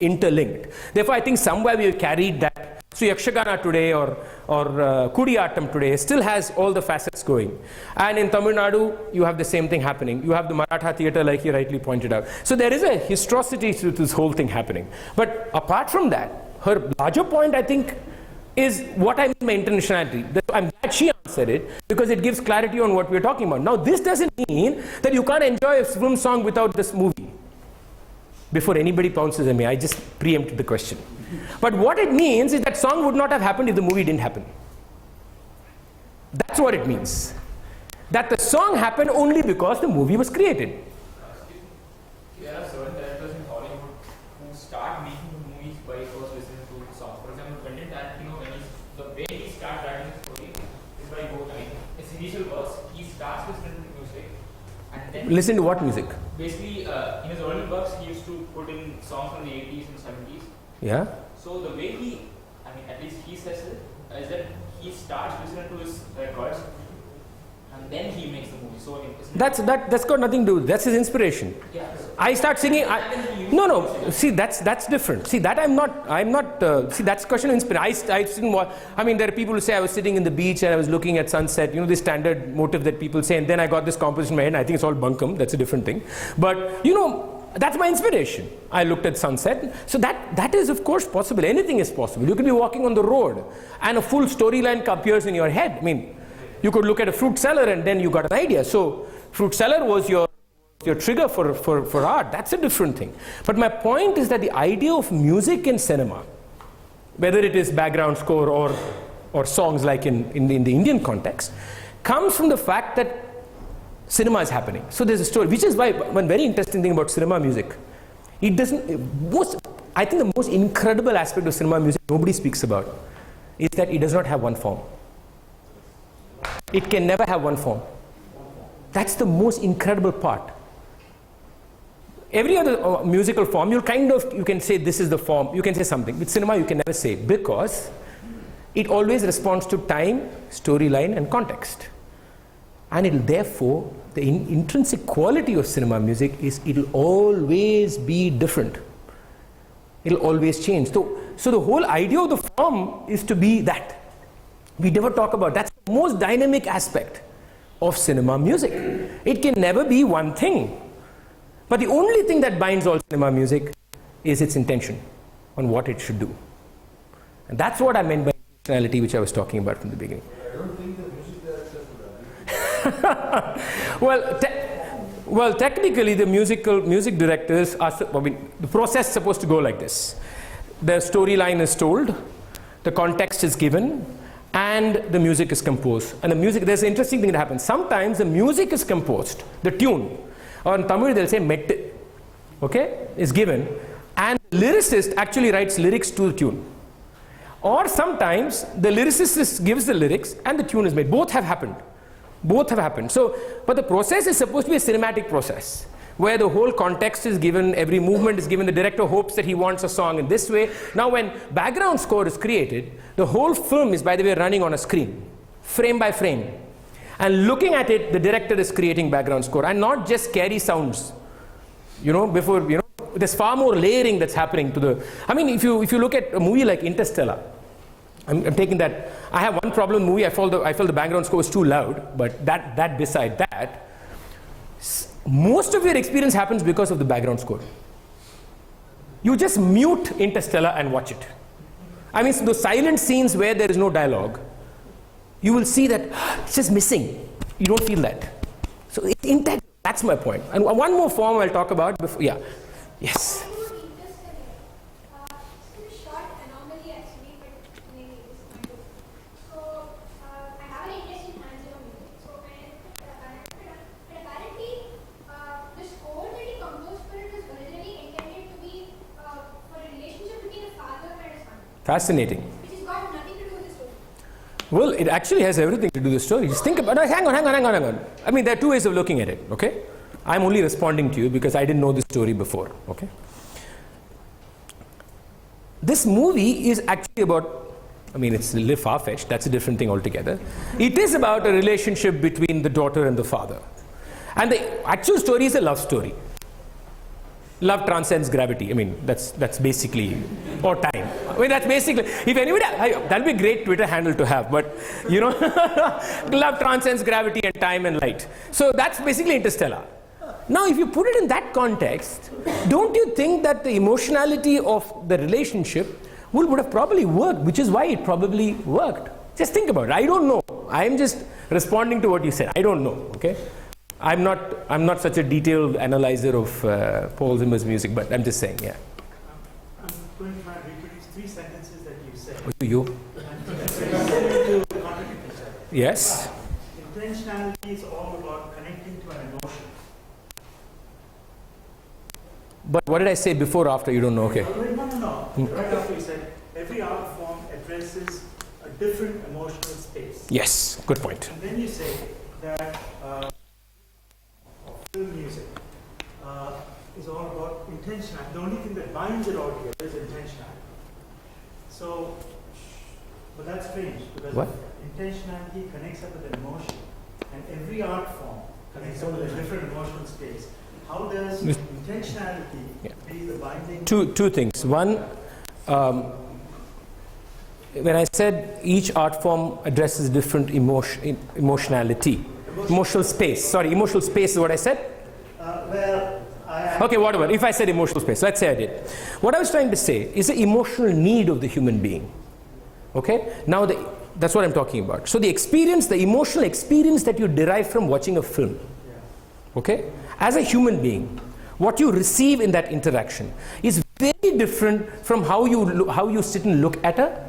interlinked. Therefore, I think somewhere we have carried that. So Yakshagana today or Kudiyattam today still has all the facets going. And in Tamil Nadu, you have the same thing happening. You have the Maratha theatre, like you rightly pointed out. So there is a historicity to this whole thing happening. But apart from that, her larger point, I think, is what I mean by internationality. I'm glad she answered it, because it gives clarity on what we're talking about. Now, this doesn't mean that you can't enjoy a film song without this movie. Before anybody pounces at me, I just preempted the question. But what it means is that song would not have happened if the movie didn't happen. That's what it means. That the song happened only because the movie was created. There are certain directors in Hollywood who start making the movies by first listening to the song. For example, Quentin Tarantino, the way he starts writing the story is by his initial works. He starts listening to music, and then listen to what music? Basically, in his early works, he used to put in songs from the 80s and 70s. Yeah. So the way at least he says it, is that he starts listening to his records, and then he makes the movie. So that's got nothing to do. That's his inspiration. Yeah. I start singing. No. See, that's different. See, that I'm not. See, that's a question of inspiration. I mean, there are people who say I was sitting in the beach and I was looking at sunset. You know, this standard motive that people say, and then I got this composition in my head. I think it's all bunkum. That's a different thing. But you know, that's my inspiration. I looked at sunset. So that is of course possible. Anything is possible. You could be walking on the road and a full storyline appears in your head. I mean, you could look at a fruit cellar and then you got an idea. So fruit cellar was your trigger for art. That's a different thing. But my point is that the idea of music in cinema, whether it is background score or songs like in the Indian context, comes from the fact that cinema is happening. So there's a story, which is why one very interesting thing about cinema music, I think the most incredible aspect of cinema music nobody speaks about is that it does not have one form. It can never have one form. That's the most incredible part. Every other musical form, you can say this is the form, you can say something. With cinema, you can never say, because it always responds to time, storyline, and context. And therefore, the intrinsic quality of cinema music is it'll always be different. It'll always change. So the whole idea of the form is to be that. We never talk about that's the most dynamic aspect of cinema music. It can never be one thing. But the only thing that binds all cinema music is its intention on what it should do. And that's what I meant by intentionality, which I was talking about from the beginning. I don't think the music director would agree. Well, technically the music directors are, the process is supposed to go like this. The storyline is told, the context is given, and the music is composed. And there's an interesting thing that happens. Sometimes the music is composed, the tune, or in Tamil they'll say mettu, okay, is given, and the lyricist actually writes lyrics to the tune. Or sometimes the lyricist gives the lyrics and the tune is made. Both have happened. So, but the process is supposed to be a cinematic process, where the whole context is given, every movement is given, the director hopes that he wants a song in this way. Now when background score is created, the whole film is, by the way, running on a screen, frame by frame. And looking at it, the director is creating background score, and not just scary sounds. There's far more layering that's happening to the, if you look at a movie like Interstellar, I'm taking that, I have one problem in the movie, I felt the background score was too loud, but that beside that, most of your experience happens because of the background score. You just mute Interstellar and watch it. So those silent scenes where there is no dialogue, you will see that it's just missing. You don't feel that. So it's integral. That's my point. And one more form I'll talk about before. Yeah. Yes. Fascinating. Which has got nothing to do with the story. Well, it actually has everything to do with the story. Just think about it. Hang on. There are two ways of looking at it, okay? I'm only responding to you because I didn't know the story before, okay? This movie is actually about, it's a little far-fetched. That's a different thing altogether. It is about a relationship between the daughter and the father. And the actual story is a love story. Love transcends gravity. I mean, that's basically, or time. I mean, that's basically, if anybody, that'll be a great Twitter handle to have, but, you know, love transcends gravity and time and light. So that's basically Interstellar. Now, if you put it in that context, don't you think that the emotionality of the relationship would have probably worked, which is why it probably worked? Just think about it. I don't know. I am just responding to what you said. I don't know, okay? I'm not such a detailed analyzer of Paul Zimmer's music, but I'm just saying, yeah. I'm going to try and reproduce 3 sentences that you said. You? To contradict each other. Yes. Intentionality is all about connecting to an emotion. But what did I say before or after? You don't know, okay. No. Right after you said, every art form addresses a different emotional space. Yes, good point. And then you say that film music is all about intentionality. The only thing that binds it all together is intentionality. So, but that's strange because What? intentionality connects up with an emotion, and every art form connects up with a different emotional space. How does intentionality be the binding? Two things. One, when I said each art form addresses different emotionality. Emotional space. Sorry, emotional space is what I said? Okay, whatever. If I said emotional space, let's say I did. What I was trying to say is the emotional need of the human being. Okay? Now, that's what I'm talking about. So the experience, the emotional experience that you derive from watching a film. Okay? As a human being, what you receive in that interaction is very different from how you sit and look at a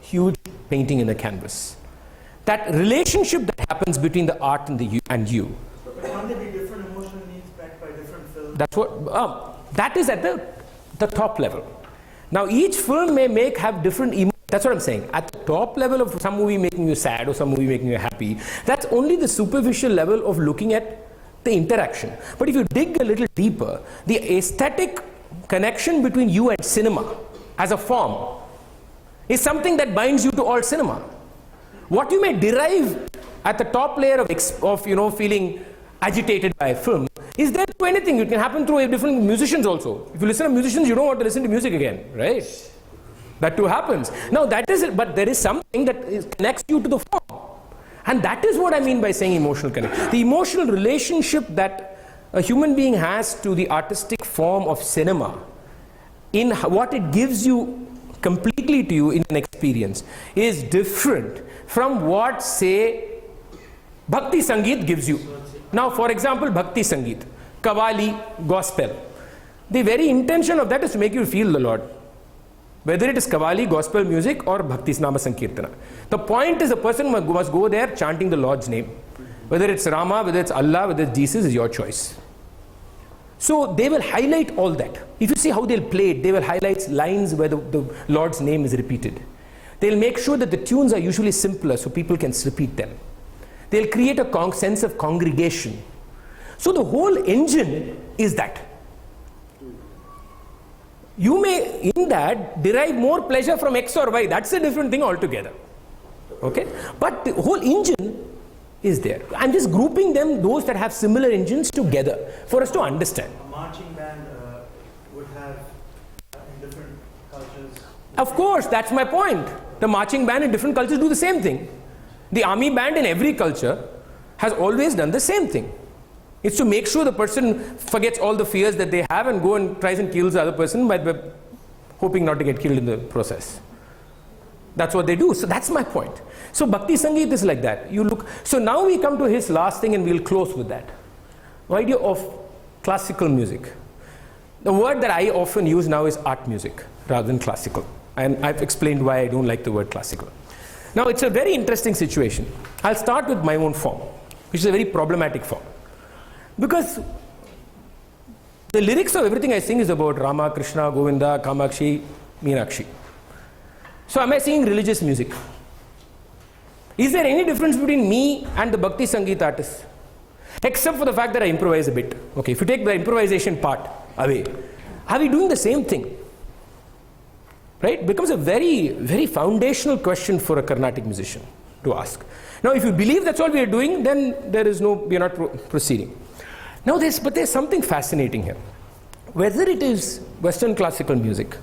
huge painting in a canvas. That relationship that happens between the art and you. But can't there be different emotional needs backed by different films? That's what that is at the top level. Now each film may have different that's what I'm saying. At the top level of some movie making you sad or some movie making you happy, that's only the superficial level of looking at the interaction. But if you dig a little deeper, the aesthetic connection between you and cinema as a form is something that binds you to all cinema. What you may derive at the top layer of feeling agitated by a film is there through anything. It can happen through different musicians also. If you listen to musicians, you don't want to listen to music again, right? That too happens. Now that is it, but there is something that connects you to the form. And that is what I mean by saying emotional connection. The emotional relationship that a human being has to the artistic form of cinema, in what it gives you completely to you in an experience, is different from what, say, Bhakti Sangeet gives you. Now, for example, Bhakti Sangeet, Qawwali, gospel. The very intention of that is to make you feel the Lord. Whether it is Qawwali, gospel music, or Bhakti Nama Sankirtana. The point is, a person must go there chanting the Lord's name. Whether it's Rama, whether it's Allah, whether it's Jesus, is your choice. So they will highlight all that. If you see how they'll play it, they will highlight lines where the Lord's name is repeated. They'll make sure that the tunes are usually simpler so people can repeat them. They'll create a sense of congregation. So the whole engine is that. You may, in that, derive more pleasure from X or Y. That's a different thing altogether. Okay? But the whole engine is there. I'm just grouping them, those that have similar engines, together for us to understand. A marching band would have in different cultures. Of course, that's my point. The marching band in different cultures do the same thing. The army band in every culture has always done the same thing. It's to make sure the person forgets all the fears that they have and go and tries and kills the other person by hoping not to get killed in the process. That's what they do. So that's my point. So Bhakti Sangeet is like that. So now we come to his last thing and we'll close with that. The idea of classical music. The word that I often use now is art music rather than classical. And I've explained why I don't like the word classical. Now it's a very interesting situation. I'll start with my own form, which is a very problematic form. Because the lyrics of everything I sing is about Rama, Krishna, Govinda, Kamakshi, Meenakshi. So am I singing religious music? Is there any difference between me and the Bhakti Sangeet artist? Except for the fact that I improvise a bit. Okay, if you take the improvisation part away, are we doing the same thing? Right? It becomes a very, very foundational question for a Carnatic musician to ask. Now, if you believe that's all we are doing, then we are not proceeding. Now, there's something fascinating here. whether it is Western classical music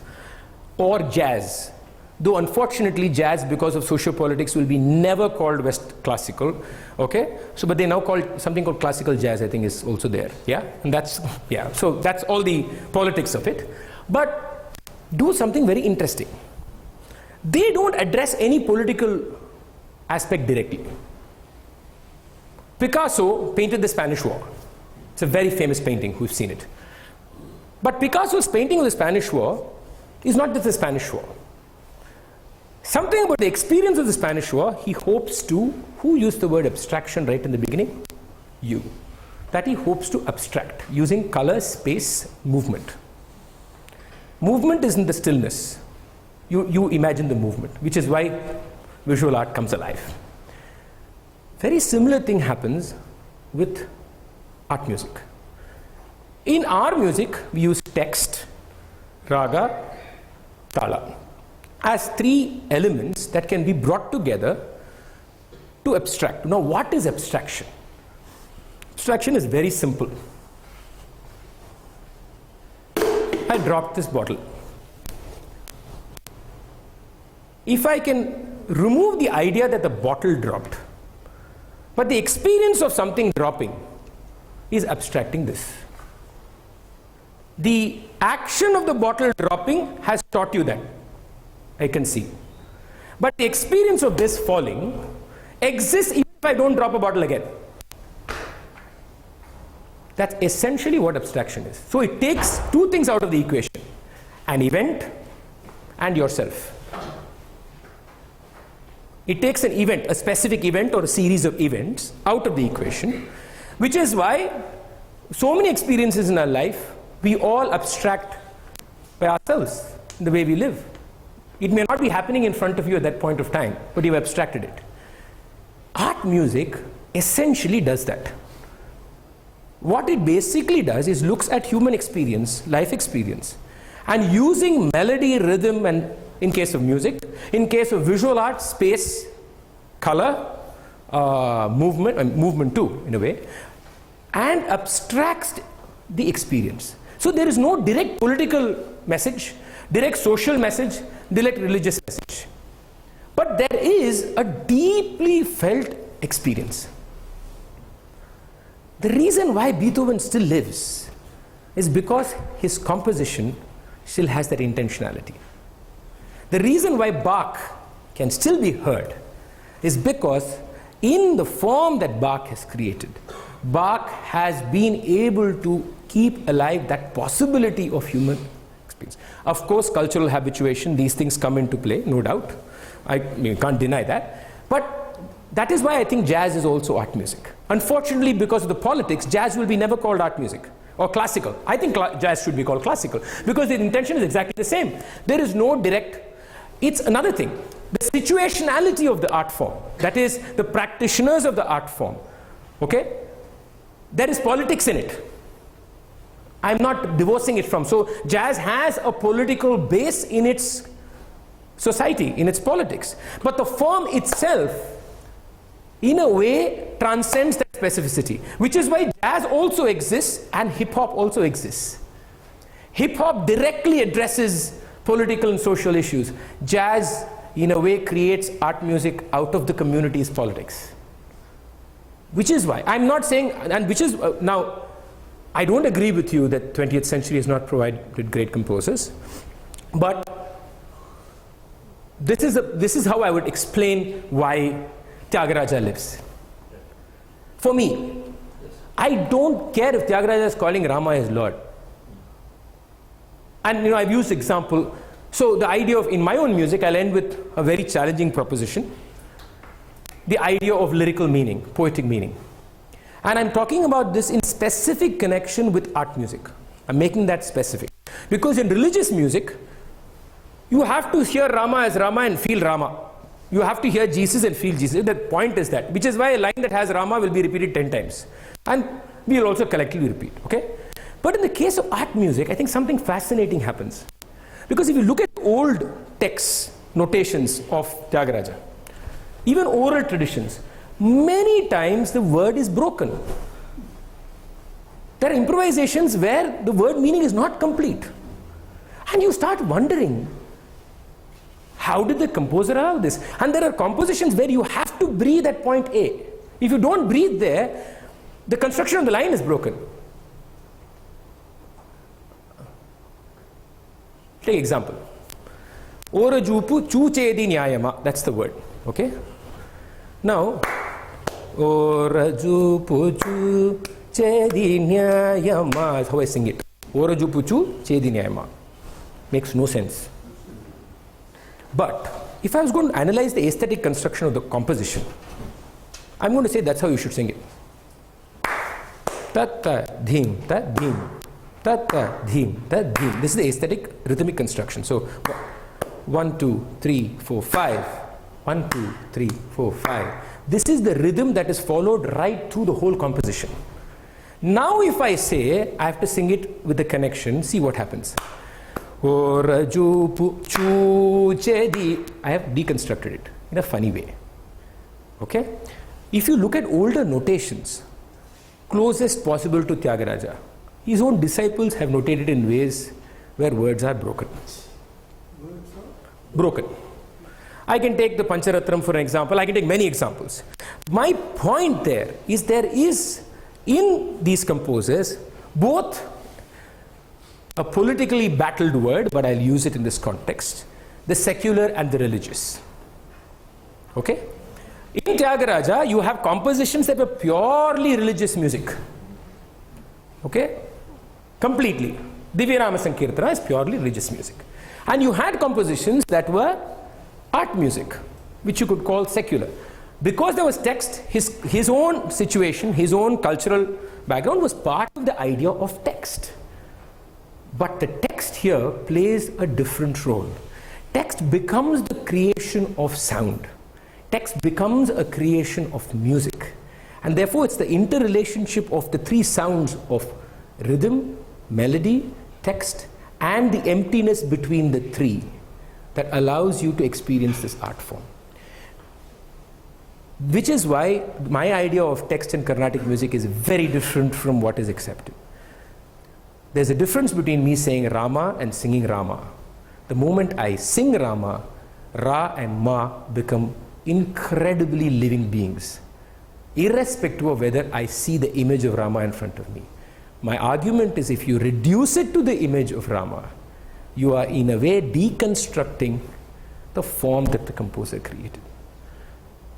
or jazz, though unfortunately jazz, because of sociopolitics, will be never called West classical, okay? So, but they now call something called classical jazz, I think is also there, yeah? And that's, yeah, so that's all the politics of it. But do something very interesting. They don't address any political aspect directly. Picasso painted the Spanish War. It's a very famous painting, we've seen it. But Picasso's painting of the Spanish War is not just the Spanish War. Something about the experience of the Spanish War, he hopes to, who used the word abstraction right in the beginning? You. That he hopes to abstract using color, space, movement. Movement isn't the stillness. You imagine the movement, which is why visual art comes alive. Very similar thing happens with art music. In our music, we use text, raga, tala, as three elements that can be brought together to abstract. Now, what is abstraction? Abstraction is very simple. I dropped this bottle. If I can remove the idea that the bottle dropped, but the experience of something dropping is abstracting this. The action of the bottle dropping has taught you that, I can see. But the experience of this falling exists even if I don't drop a bottle again. That's essentially what abstraction is. So it takes two things out of the equation: an event and yourself. It takes an event, a specific event or a series of events out of the equation, which is why so many experiences in our life, we all abstract by ourselves in the way we live. It may not be happening in front of you at that point of time, but you've abstracted it. Art music essentially does that. What it basically does is looks at human experience, life experience, and using melody, rhythm, and in case of music, in case of visual art, space, color, movement, and movement too, in a way, and abstracts the experience. So there is no direct political message, direct social message, direct religious message. But there is a deeply felt experience. The reason why Beethoven still lives is because his composition still has that intentionality. The reason why Bach can still be heard is because in the form that Bach has created, Bach has been able to keep alive that possibility of human experience. Of course, cultural habituation, these things come into play, no doubt. I mean, can't deny that. But that is why I think jazz is also art music. Unfortunately, because of the politics, jazz will be never called art music or classical. I think jazz should be called classical because the intention is exactly the same. There is no direct. It's another thing. The situationality of the art form, that is, the practitioners of the art form, okay? There is politics in it. I'm not divorcing it from. So jazz has a political base in its society, in its politics. But the form itself, in a way, transcends that specificity, which is why jazz also exists and hip-hop also exists. Hip-hop directly addresses political and social issues. Jazz, in a way, creates art music out of the community's politics. Which is why, I'm not saying, and which is, now, I don't agree with you that 20th century has not provided great composers, but this is how I would explain why Tyagaraja lives. For me, I don't care if Tyagaraja is calling Rama his Lord. And I've used example. So the idea of, in my own music, I'll end with a very challenging proposition. The idea of lyrical meaning, poetic meaning. And I'm talking about this in specific connection with art music. I'm making that specific. Because in religious music, you have to hear Rama as Rama and feel Rama. You have to hear Jesus and feel Jesus. The point is that, which is why a line that has Rama will be repeated 10 times. And we will also collectively repeat, okay? But in the case of art music, I think something fascinating happens. Because if you look at old texts, notations of Tyagaraja, even oral traditions, many times the word is broken. There are improvisations where the word meaning is not complete. And you start wondering, how did the composer allow this? And there are compositions where you have to breathe at point A. If you don't breathe there, the construction of the line is broken. Take example. Ora jupu chu chedi nyayama. That's the word. Okay? Now, Ora jupu chu chedi nyayama. That's how I sing it. Ora jupu chu chedi nyayama. Makes no sense. But if I was going to analyze the aesthetic construction of the composition, I'm going to say that's how you should sing it. Ta-ta, dhim, ta-dhim, ta-ta, dhim, ta-dhim. This is the aesthetic rhythmic construction. So 1, 2, 3, 4, 5. 1, 2, 3, 4, 5. This is the rhythm that is followed right through the whole composition. Now if I say I have to sing it with the connection, see what happens. Ora jupu chu chedi. I have deconstructed it in a funny way. Okay? If you look at older notations, closest possible to Tyagaraja, his own disciples have notated in ways where words are broken. Broken. I can take the Pancharatram for an example. I can take many examples. My point there is in these composers both a politically battled word, but I'll use it in this context, the secular and the religious. Okay? In Tyagaraja, you have compositions that were purely religious music. Okay? Completely. Divyarama Sankirtana is purely religious music. And you had compositions that were art music, which you could call secular. Because there was text, his own situation, his own cultural background was part of the idea of text. But the text here plays a different role. Text becomes the creation of sound. Text becomes a creation of music. And therefore it's the interrelationship of the three sounds of rhythm, melody, text, and the emptiness between the three that allows you to experience this art form. Which is why my idea of text in Carnatic music is very different from what is accepted. There's a difference between me saying Rama and singing Rama. The moment I sing Rama, Ra and Ma become incredibly living beings, irrespective of whether I see the image of Rama in front of me. My argument is if you reduce it to the image of Rama, you are in a way deconstructing the form that the composer created.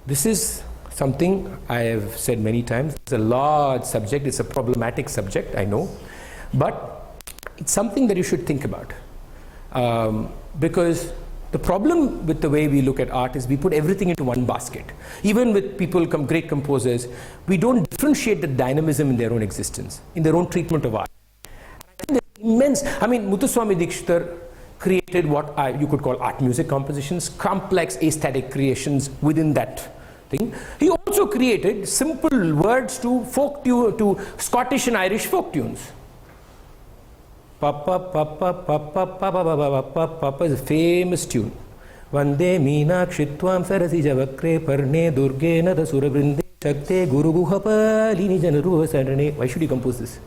This is something I have said many times. It's a large subject, it's a problematic subject, I know. But it's something that you should think about. Because the problem with the way we look at art is we put everything into one basket. Even with people, great composers, we don't differentiate the dynamism in their own existence, in their own treatment of art. I think there's immense, Muthuswami Dikshitar created what you could call art music compositions, complex aesthetic creations within that thing. He also created simple words to to Scottish and Irish folk tunes. Papa, papa, papa, papa, papa, papa, papa is a famous tune. Vande Meenakshitvam Sarasija Vakre Parne Durge Nada Surabrinde Shakte Guru Guhapalini Janaruva Sarane. Why should you compose this?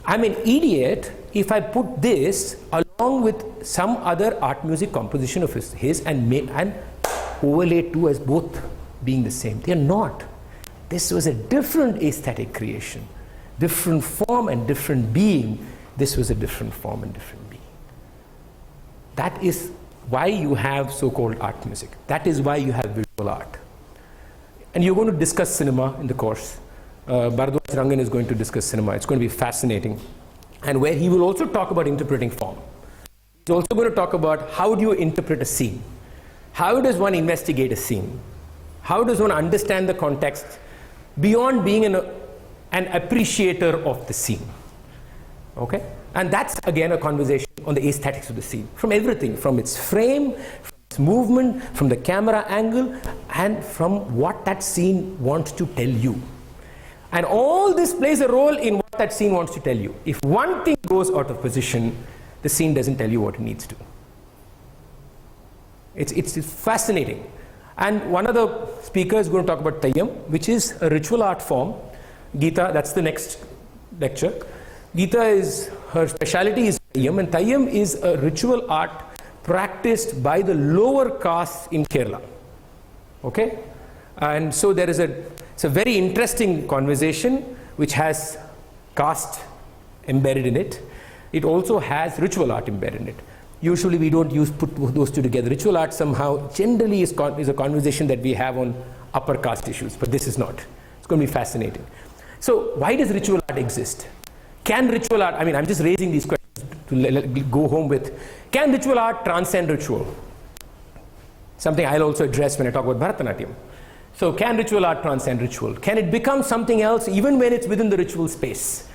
I'm an idiot if I put this along with some other art music composition of his and overlay two as both being the same. They are not. This was a different aesthetic creation, different form and different being. This was a different form and different being. That is why you have so-called art music. That is why you have visual art. And you're going to discuss cinema in the course. Bharadwaj Rangan is going to discuss cinema. It's going to be fascinating. And where he will also talk about interpreting form. He's also going to talk about how do you interpret a scene? How does one investigate a scene? How does one understand the context beyond being an appreciator of the scene? Okay? And that's again a conversation on the aesthetics of the scene. From everything, from its frame, from its movement, from the camera angle, and from what that scene wants to tell you. And all this plays a role in what that scene wants to tell you. If one thing goes out of position, the scene doesn't tell you what it needs to. It's fascinating. And one of the speakers is going to talk about Tayyam, which is a ritual art form. Gita, that's the next lecture. Geeta is, her speciality is Tayyam, and Tayyam is a ritual art practiced by the lower castes in Kerala. Okay? And so there is it's a very interesting conversation which has caste embedded in it. It also has ritual art embedded in it. Usually we don't put those two together. Ritual art somehow generally is a conversation that we have on upper caste issues, but this is not. It's going to be fascinating. So why does ritual art exist? Can ritual art, I mean, I'm just raising these questions to go home with. Can ritual art transcend ritual? Something I'll also address when I talk about Bharatanatyam. So can ritual art transcend ritual? Can it become something else even when it's within the ritual space?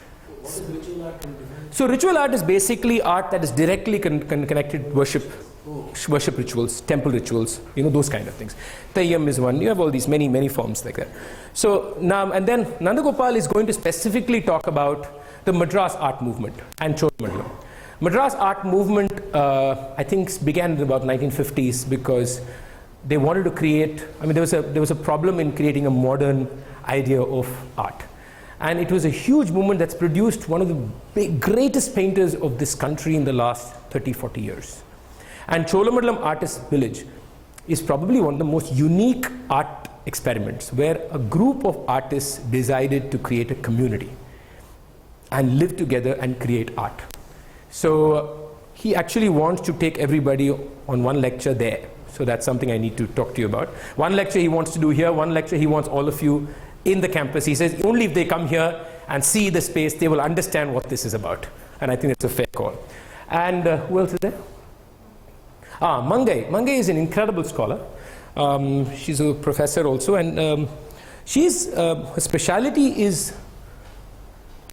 What is ritual art can define? So ritual art is basically art that is directly connected to worship rituals, temple rituals, those kind of things. Tayyam is one. You have all these many forms like that. So now, and then Nandagopal is going to specifically talk about the Madras art movement and Cholamandalam. Madras art movement, I think, began in about 1950s because they wanted to create, I mean, there was a problem in creating a modern idea of art. And it was a huge movement that's produced one of the greatest painters of this country in the last 30, 40 years. And Cholamandalam Artists Village is probably one of the most unique art experiments where a group of artists decided to create a community and live together and create art. So he actually wants to take everybody on one lecture there. So that's something I need to talk to you about. One lecture he wants to do here, one lecture he wants all of you in the campus. He says only if they come here and see the space, they will understand what this is about. And I think it's a fair call. And who else is there? Mangai. Mangai is an incredible scholar. She's a professor also, and her speciality is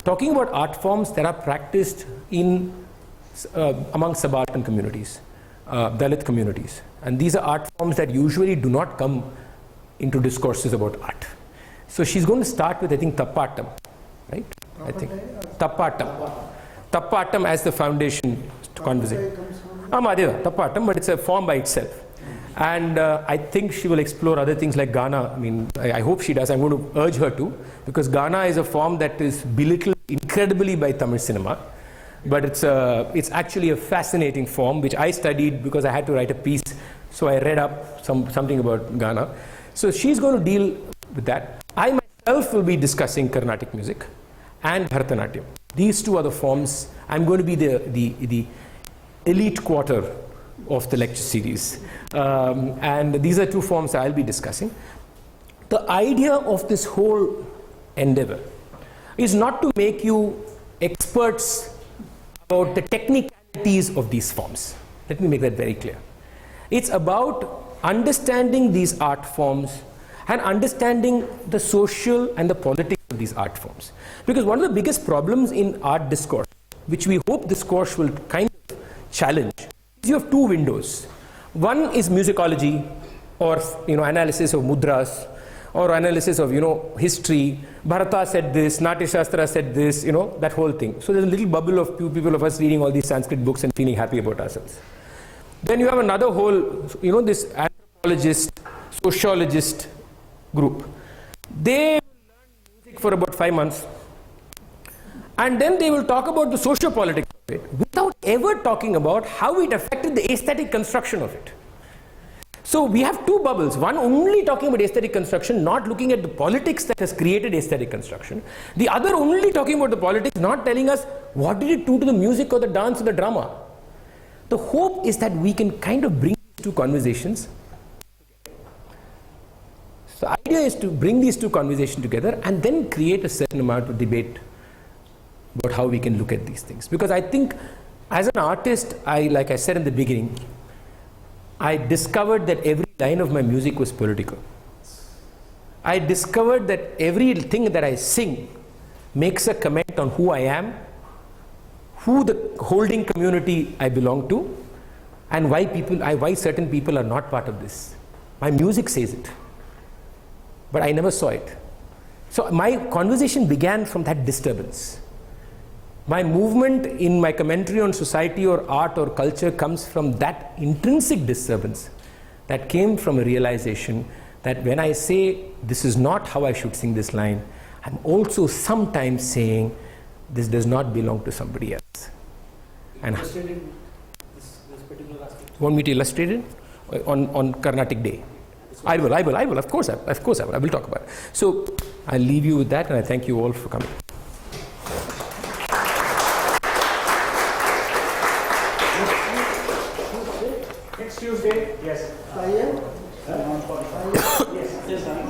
talking about art forms that are practiced among subaltern communities, Dalit communities. And these are art forms that usually do not come into discourses about art. So she's going to start with, I think, Tappatam, right? I think Tappatam. Tappatam as the foundation to conversation. Tappatam, but it's a form by itself. And I think she will explore other things like Ghana. I mean, I hope she does. I'm going to urge her to, because Ghana is a form that is belittled incredibly by Tamil cinema. But it's actually a fascinating form, which I studied because I had to write a piece. So I read up something about Ghana. So she's going to deal with that. I myself will be discussing Carnatic music and Bharatanatyam. These two are the forms. I'm going to be the elite quarter of the lecture series. And these are two forms I'll be discussing. The idea of this whole endeavor is not to make you experts about the technicalities of these forms. Let me make that very clear. It's about understanding these art forms and understanding the social and the politics of these art forms. Because one of the biggest problems in art discourse, which we hope this course will kind of challenge, is you have two windows. One is musicology, or analysis of mudras, or analysis of history. Bharata said this, Natya Shastra said this, that whole thing. So there's a little bubble of people of us reading all these Sanskrit books and feeling happy about ourselves. Then you have another whole, this anthropologist, sociologist group. They will learn music for about 5 months, and then they will talk about the socio-politics of it without ever talking about how it affected the aesthetic construction of it. So we have two bubbles, one only talking about aesthetic construction, not looking at the politics that has created aesthetic construction. The other only talking about the politics, not telling us what did it do to the music or the dance or the drama. The hope is that we can kind of bring these two conversations. So the idea is to bring these two conversations together and then create a certain amount of debate about how we can look at these things. Because I think as an artist, like I said in the beginning, I discovered that every line of my music was political. I discovered that everything that I sing makes a comment on who I am, who the holding community I belong to, and why certain people are not part of this. My music says it, but I never saw it. So my conversation began from that disturbance. My movement in my commentary on society or art or culture comes from that intrinsic disturbance that came from a realization that when I say this is not how I should sing this line, I'm also sometimes saying This does not belong to somebody else. And Interested in this particular aspect? you want me to illustrate it on Carnatic Day? I will. Of course I will. I will talk about it. So I'll leave you with that, and I thank you all for coming. Next Tuesday, yes. I am. Yes.